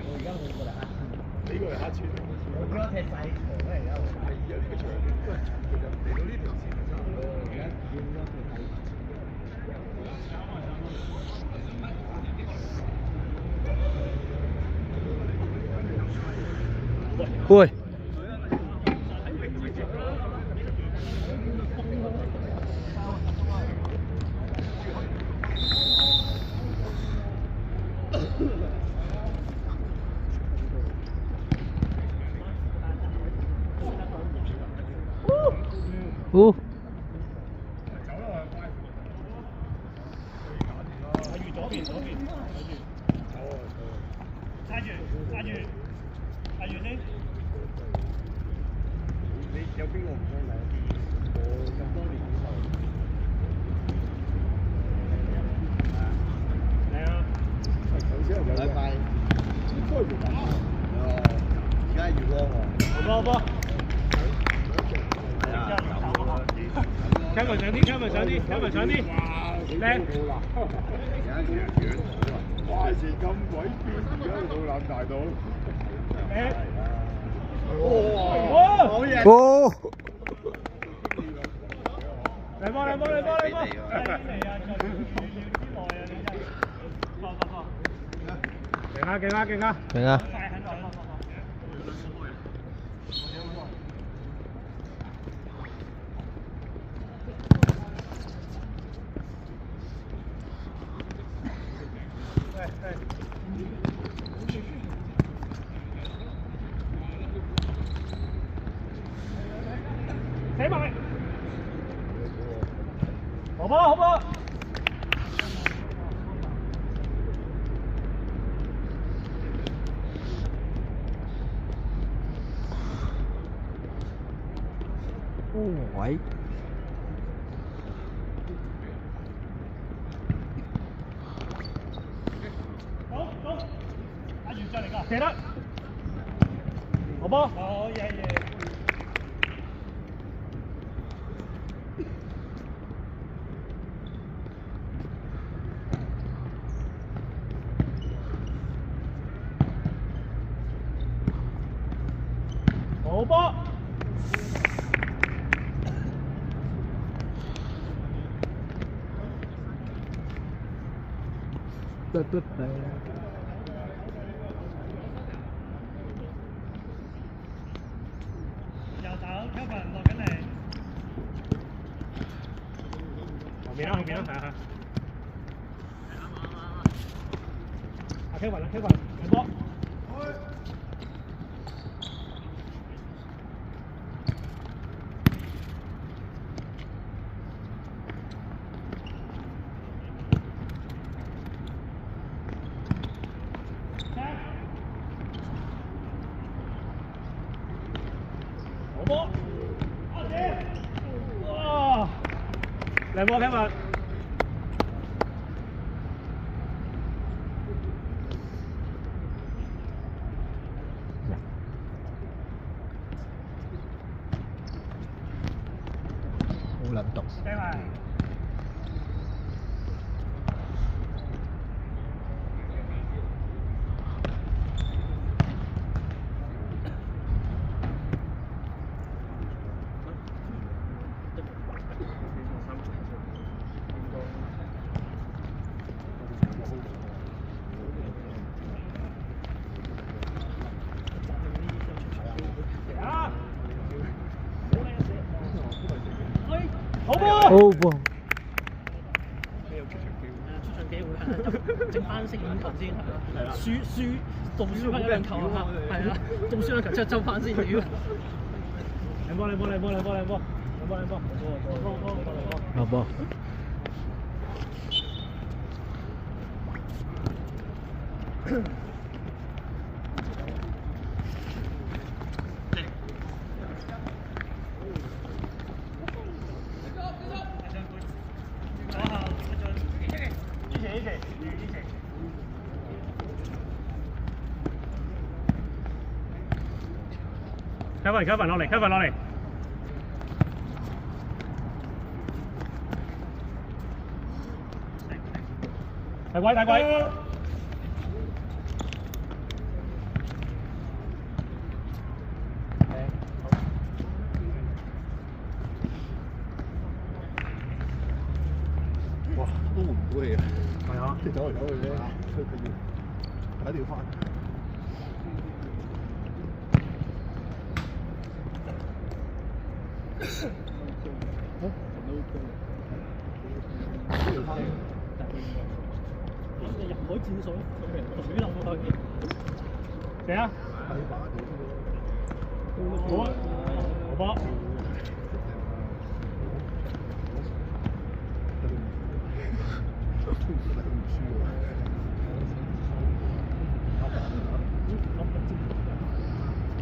我而家冇過嚟嚇。呢個係嚇穿。我而家踢細場咧，而家。係啊，呢個場其實嚟到呢條線就差唔多。而家見咗佢睇。喂。哦。左邊，揸住先。你有邊個唔想睇？我咁多年以後。嚟啊！禮拜應該會打。而家要幫喎。好波。Kevin上啲，靚。哇！以前咁鬼癲，而家好撚大到。哇！好嘢！哦！嚟波！嚟啊！勁啊！明啊！死埋！好波！喂。好，阿袁再嚟㗎，射得，好波，好嘢！好波。嘟。右手 Kevin 落緊嚟，後面啦，係啊。阿 Kevin 上波。好波！哇！嚟波 Kevin。好撚毒。計埋。好波！出場機會係剩翻4、5球先係啦，輸仲輸翻1、2球啊，係啊，仲輸2球之後執翻先屌。兩波，好波！Kevin 落嚟。大鬼大鬼。哇，都換唔到氣啊！係啊，即係走嚟走去咧，佢要一定要翻。入海戰術，水流過去。射啊！好啊，好波。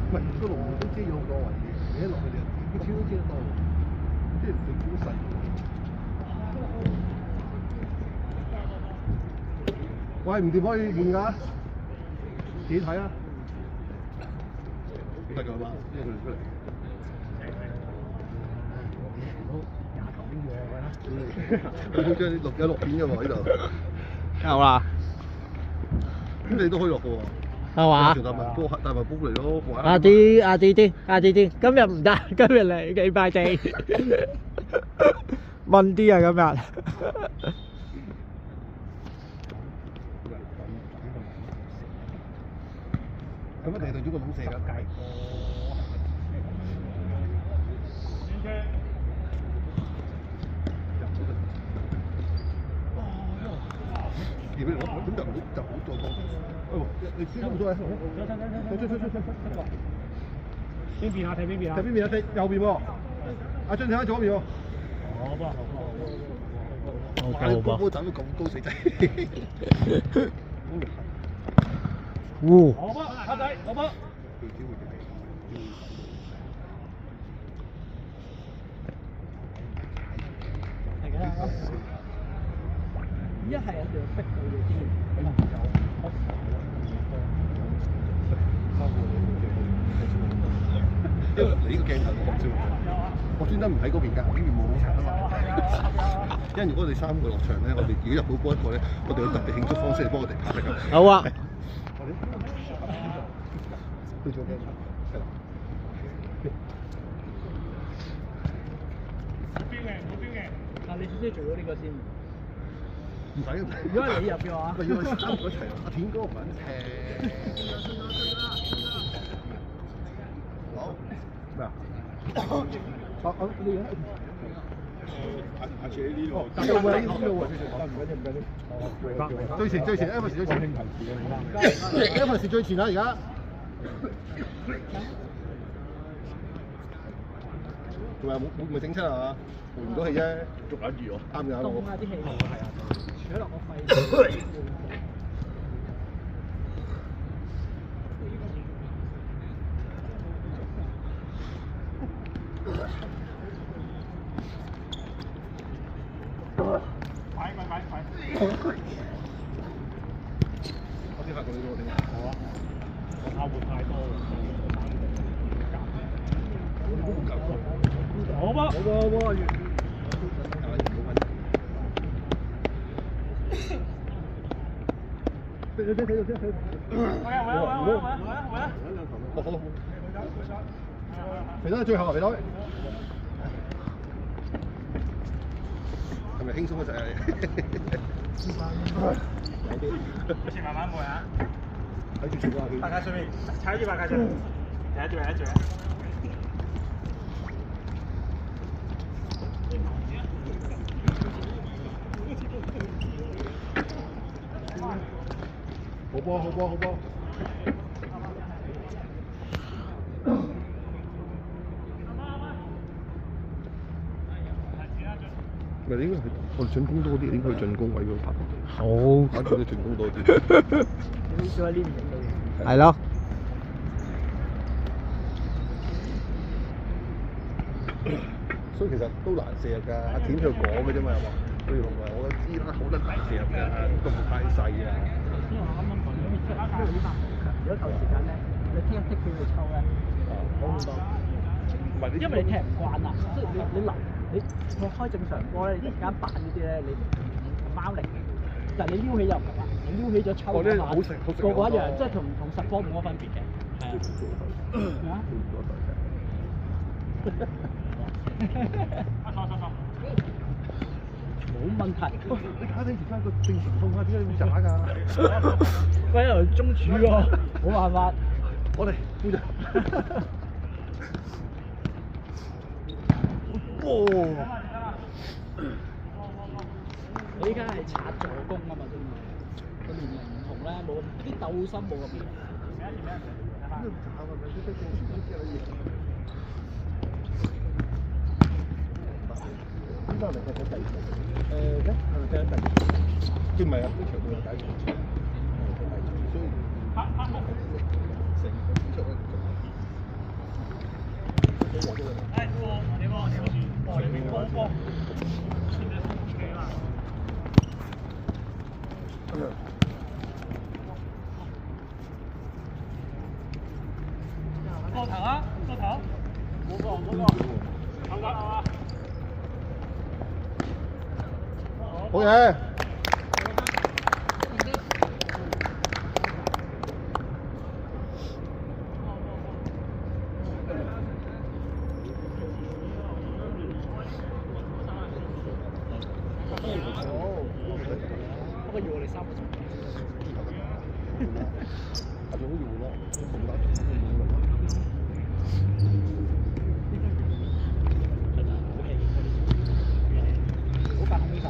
唔係個龍門都遮咗好多位嘅，你一落去就個超都遮得多，即係你好細。喂，唔掂可以換㗎，自己睇啊！得㗎嘛，因為佢哋出嚟。好即係有錄片嘅喎呢度。有啦，咁你都可以落嘅喎。係嘛？帶埋煲嚟咯。晏啲，今日唔得，今日嚟幾塊地，問啲啊今日。咁一定係對咗個老射㗎。點樣攞？咁就唔好再講。你先唔錯啊！出。邊邊啊？睇邊邊啊？睇邊邊啊？睇右邊喎。阿俊睇下左邊喎。好波。你波走到咁高死仔。好波，阿仔，好波。係嘅。一係人哋逼到你啲。因為你呢個鏡頭我唔我專登唔喺嗰邊㗎，呢邊冇好長啊嘛。因為如果我哋3個落場咧，我哋如果入到波一個咧，我哋有特別慶祝方式嚟幫我哋拍得㗎。好啊。對住個鏡頭，係啦。但你先做咗呢個先。唔使。如果係你入嘅話，咪要我哋3個一齊。阿田哥唔肯踢。好。咩啊？你而家下次呢度。呢度喎，呢度喎。最前，Evans 最前。Evans 最前啦，而家。仲有冇整親係嘛？換唔到氣啫，逐眼住我。啱㗎，凍下啲氣。係啊，扯落個肺。快！我先發過你咯，我聽。好啊。我怕換太多啦。好波。好。肥仔最後啊，肥仔。係咪輕鬆嗰陣？有時慢慢換啊！睇住住啊！白界上面，踩住白界上面，睇住。好波！咪應該係我哋進攻多啲，應該去進攻位嗰度拍。好。打住啲進攻多啲。你做喺呢邊整到。係咯。所以其實都難射入㗎，阿田佢講嘅啫嘛，係嘛？佢同埋我知啦，好得難射入㗎，都唔太細啊。因為我啱啱講咗，因為呢班如果夠時間咧，你剔一剔佢去抽咧，好好多。唔係因為你踢唔慣啦，即係你踢開正常波咧，你突然間扮嗰啲咧，你唔貓力，一但係你撩起就唔得啦，你撩起咗抽下，個個一樣，即係同實波冇乜分別嘅。係啊。冇問題。你睇睇而家個正前鋒啊，點解你咁渣㗎？喂，又中柱喎，冇辦法。我哋副將。哇！你依家係刷助攻啊嘛，真係個年齡唔同咧，冇啲鬥心冇咁。佢唔係啊，呢場佢解決。過頭啊！過頭，冇過，頭㗎啊！好嘢！不過要我哋3個鐘。下場好似換咯，好快控晒。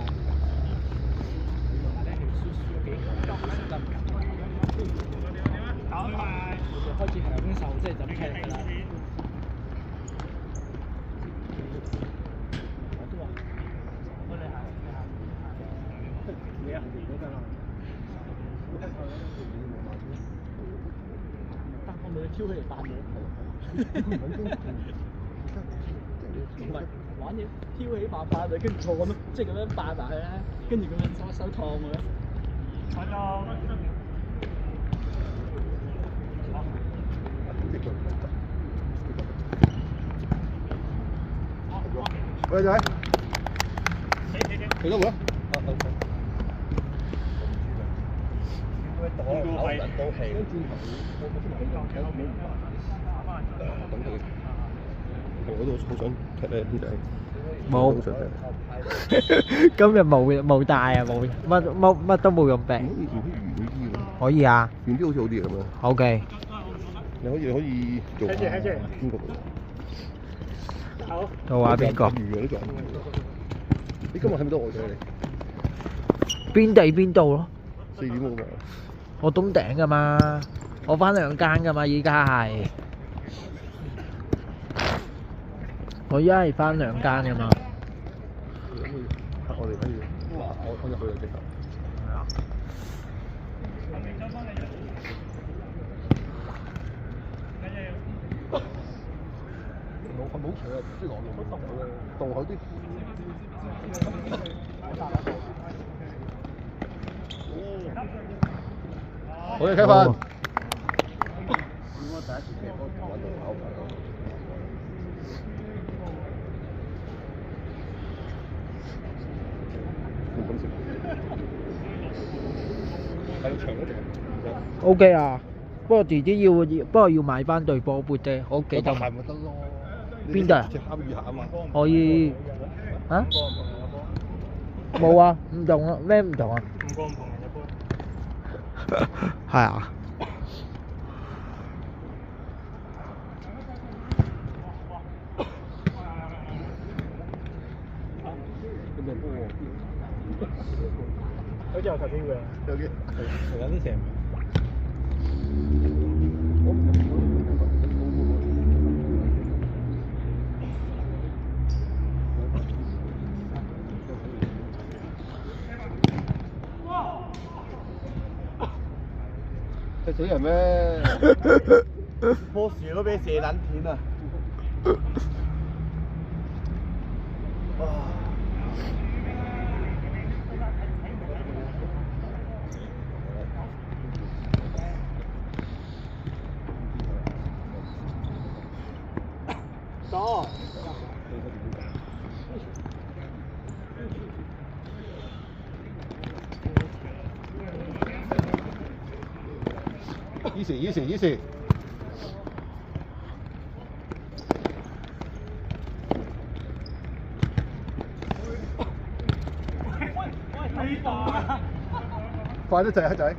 但係輸咗幾個，輸得唔夠。就開始享受，即係就咁踢㗎啦。我都話。你啊，嗰陣啊。但我咪挑起嚟扮嘢。唔係玩嘢，挑起扮扮咪跟住錯咯，即係咁樣扮埋佢咧，跟住咁樣手燙佢咧。喂仔，幾多回啊？我都好想踢咧，邊仔？冇。今日冇帶啊，冇乜都冇用病。唔可以圓啲嘅。可以啊。圓啲好似好啲咁樣。OK。你可以做下邊個？好。做下邊個？魚啊呢個。你今日睇唔到我仔你？邊地邊度咯4點好嘛？我東頂噶嘛，我翻2間噶嘛，依家係。我依家係翻2間噶嘛。我哋可以，我入去就直頭。係啊。冇除啊，即係我用咪凍佢咯，凍佢啲。好嘅，開飯。應該第一次踢波揾到跑法。係長嗰條。OK 啊，不過弟弟要買翻對波杯啫，我記得。買咪得咯。邊度啊？隻蝦魚下啊嘛。可以。啊？冇啊，唔同啊，咩唔同啊？唔過唔同人一波。係啊。好似有球機會啊！有嘅，有啲成。踢死人咩？波樹都俾射撚斷啊！多。easy。快得滯啊仔！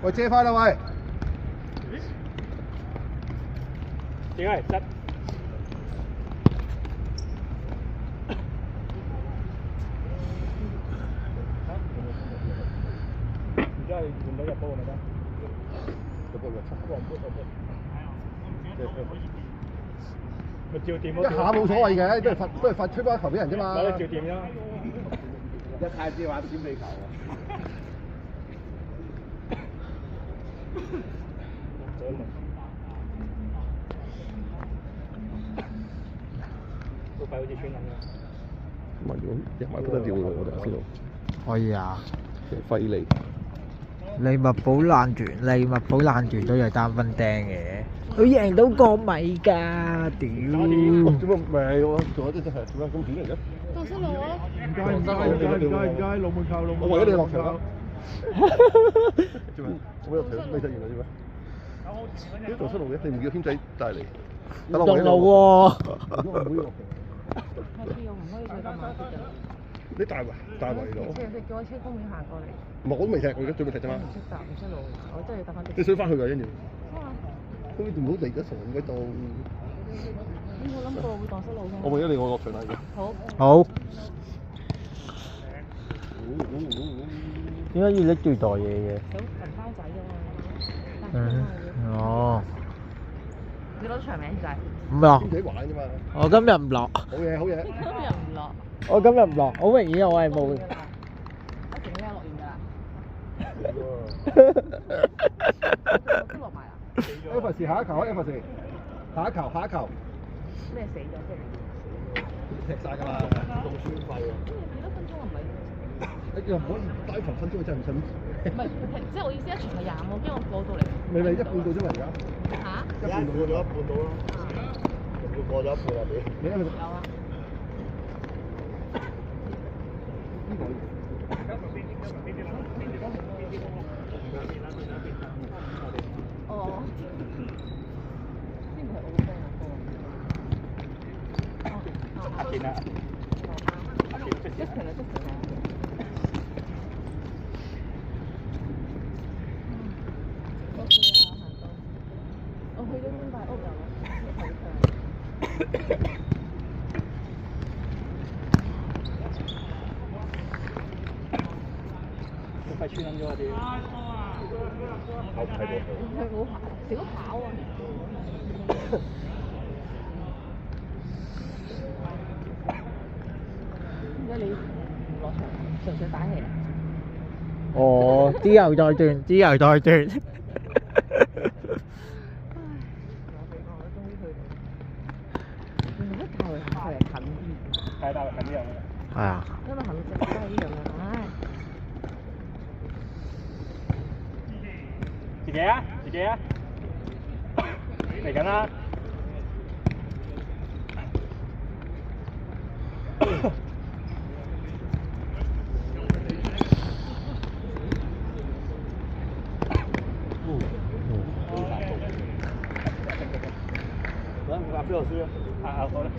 喂，遮翻啦喂！點解質？而家係換到入波咪得？入波咪照掂一下冇所謂嘅，都係罰吹翻球俾人啫嘛。攞嚟照掂啦。一太子玩閃避球啊！都快好似穿咁樣。唔係如果不得了喎，我哋先到。可以啊。費利。利物浦爛團都有單分釘嘅，佢贏到個米㗎，屌！做乜唔係喎？做咗啲真係做乜咁短嚟嘅？蕩失路啊！老門靠老門。我為咗你落場。做咩？我有場未出現啊？做咩？呢度出路嘅，你唔叫軒仔帶嚟。落路喎。下次我唔可以再咁慢啲㗎。你大圍度。即係叫我車公園行過嚟。唔係我都未踢，我而家準備踢啫嘛。唔識搭唔出路，我真係搭翻啲。你想翻去㗎，跟住。啊！咁你唔好嚟咗傻喺度。冇諗過會蕩失路㗎。我為咗你，我落場啦而家。好。好。點解要拎住袋嘢嘅？有銀包仔㗎嘛。哦。你攞長命仔。唔落。軒仔玩啫嘛。我今日唔落。好嘢，好嘢。今日唔落。我今日唔落，好明顯我係冇。一陣間落完㗎啦。都落埋啦。Evans 下一球啊 Evans 下一球。咩死咗先？踢晒㗎嘛，仲算廢喎。幾多分鐘啊？唔係。你又唔可以低球分鐘真係唔信。唔係，即係我意思，一場係25，跟住我過到嚟。未一半到啫嘛而家。嚇？一半到咗一半到啦。仲要過咗一半啊你。你喺度。有啊。哦。呢個係我嘅 friend 啊，見啦。Justin 啊，Justin 啊。我去啊，行到。我去咗中大屋遊啊，快穿撚咗啊啲。跑唔睇到。係好跑，少跑啊！點解你唔落場？純粹打氣啊？哦，之後再斷。唉，我俾我終於去到。原來一大圍行係近啲。係大圍近啲人。係啊。因為行到直街呢樣啊，唉。自己啊，嚟緊啦！阿飛老師啊，好啦。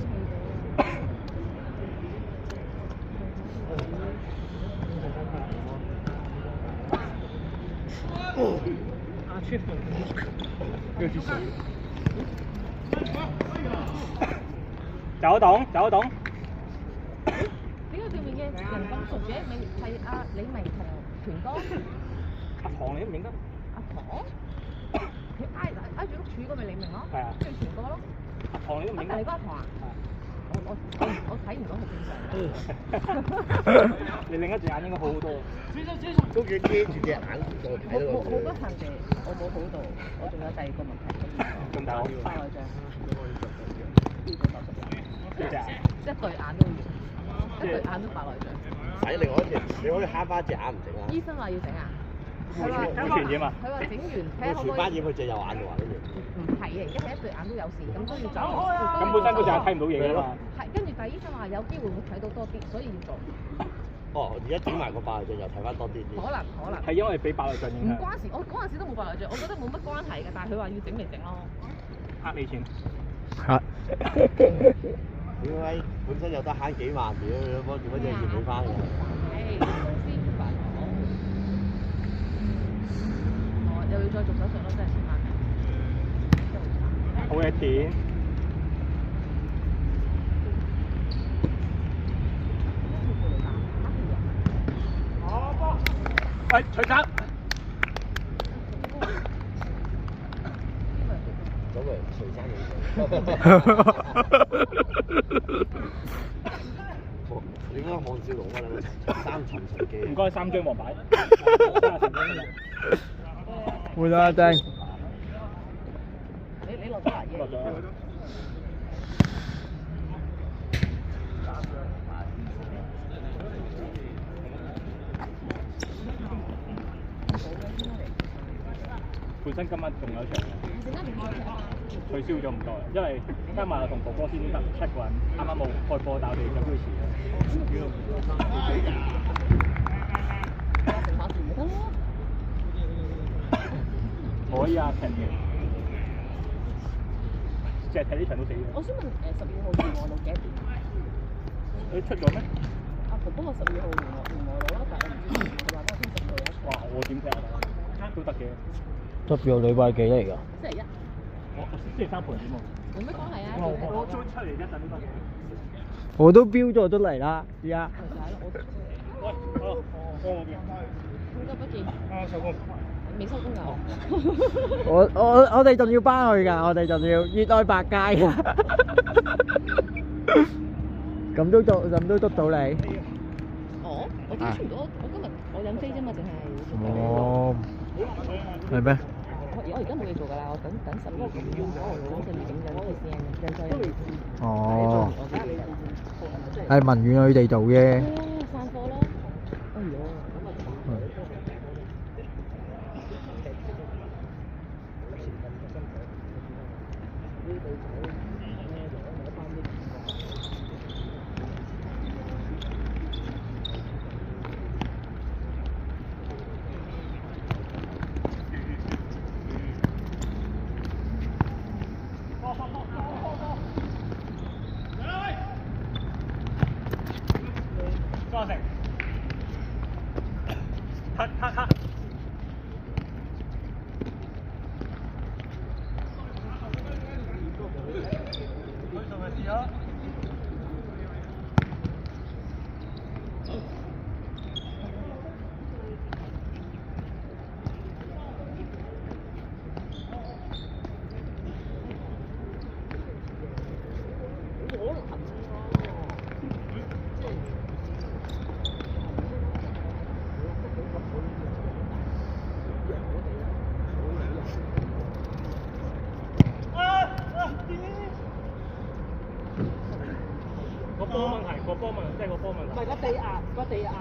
走得動。點解對面嘅人咁熟嘅？你係阿李明同權哥？阿唐你都唔認得？阿唐？佢挨住碌柱嗰咪李明咯？係啊。跟住權哥咯？阿唐你都唔認得？你嗰阿唐啊？我睇唔到係正常。你另一隻眼應該好好多。都要遮住隻眼再睇到好不幸地，我冇好到，我仲有第二個問題。咁大鑊？白內障。幾隻啊？一對眼都要，一對眼都白內障。睇另外一條，你可以慳翻隻眼唔整啊！醫生話要整啊？會傳染啊？佢話整完睇下可唔可以。全班染佢隻右眼嘅話，跟住。唔係啊，而家係一對眼都有事，咁都要做。咁本身嗰隻眼睇唔到嘢㗎嘛？係，跟住但係醫生話有機會會睇到多啲，所以要做。哦，而家整埋個白內障又睇翻多啲啲。可能。係因為俾白內障唔影響，關事，我嗰陣時都冇白內障，我覺得冇乜關係嘅，但係佢話要整咪整咯。呃你錢。係。點解本身有得慳幾萬屌，幫做乜嘢要俾翻嘅？又要再做手術咯，真係千萬。好嘅錢。喂，徐生。嗰個徐生影點解望少龍啊？兩個三層隨機。唔該，3張黃牌。換咗一丁。你落咗嚟嘢。落咗。本身今晚仲有場，取消咗唔多啦，因為加埋我同哥哥先得7個人，啱啱冇開波，但我哋就杯遲啦。成下時咪得咯。可以啊，平嘅，淨係睇呢場都死嘅。我想問12號原來路幾多點？你出咗咩？阿婆幫我12號原來路啦，但係我唔知佢話幫我聽10號有。哇！我點踢啊？都得嘅。特別禮拜幾嚟㗎？星期一。我星期3盤點喎？冇咩關係啊？我出嚟一陣都得。我都標咗都嚟啦，而家。喂，好，我嘅。好久不見。收工。未收工㗎？我哋仲要翻去㗎，我哋仲要熱愛百佳啊！咁都捉到你？我點出唔到？我今日我飲飛啫嘛，淨係。哦。係咩？我而家冇嘢做㗎啦，我等12號嗰陣要整緊 PCN 印錯人。哦。係文遠佢哋做嘅。散貨咯。哎呀，咁啊。多謝。黑。個波問題，即係個波問題。唔係個地壓，個地壓。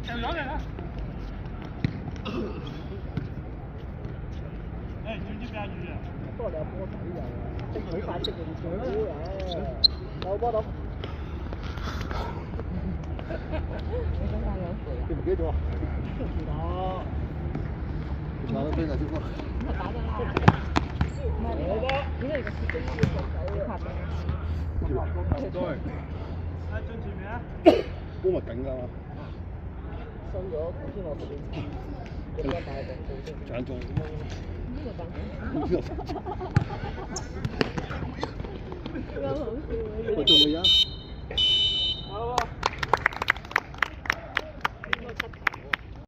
掉咗嚟啦！誒，知唔知邊阿宇啊？不過你有波仔㗎，即係好快即用水啦。有波到。你想帶兩倍啊？記唔記得咗啊？我打得飛啊，師傅！咁啊打得啦。唔係你波，點解你個攝影要手手拍嘅？都係。啊，進前面啊！波咪緊㗎嘛。收咗頭先我哋咁多大隻報先。賺中。呢個等。呢個。好好笑啊！我仲未啊！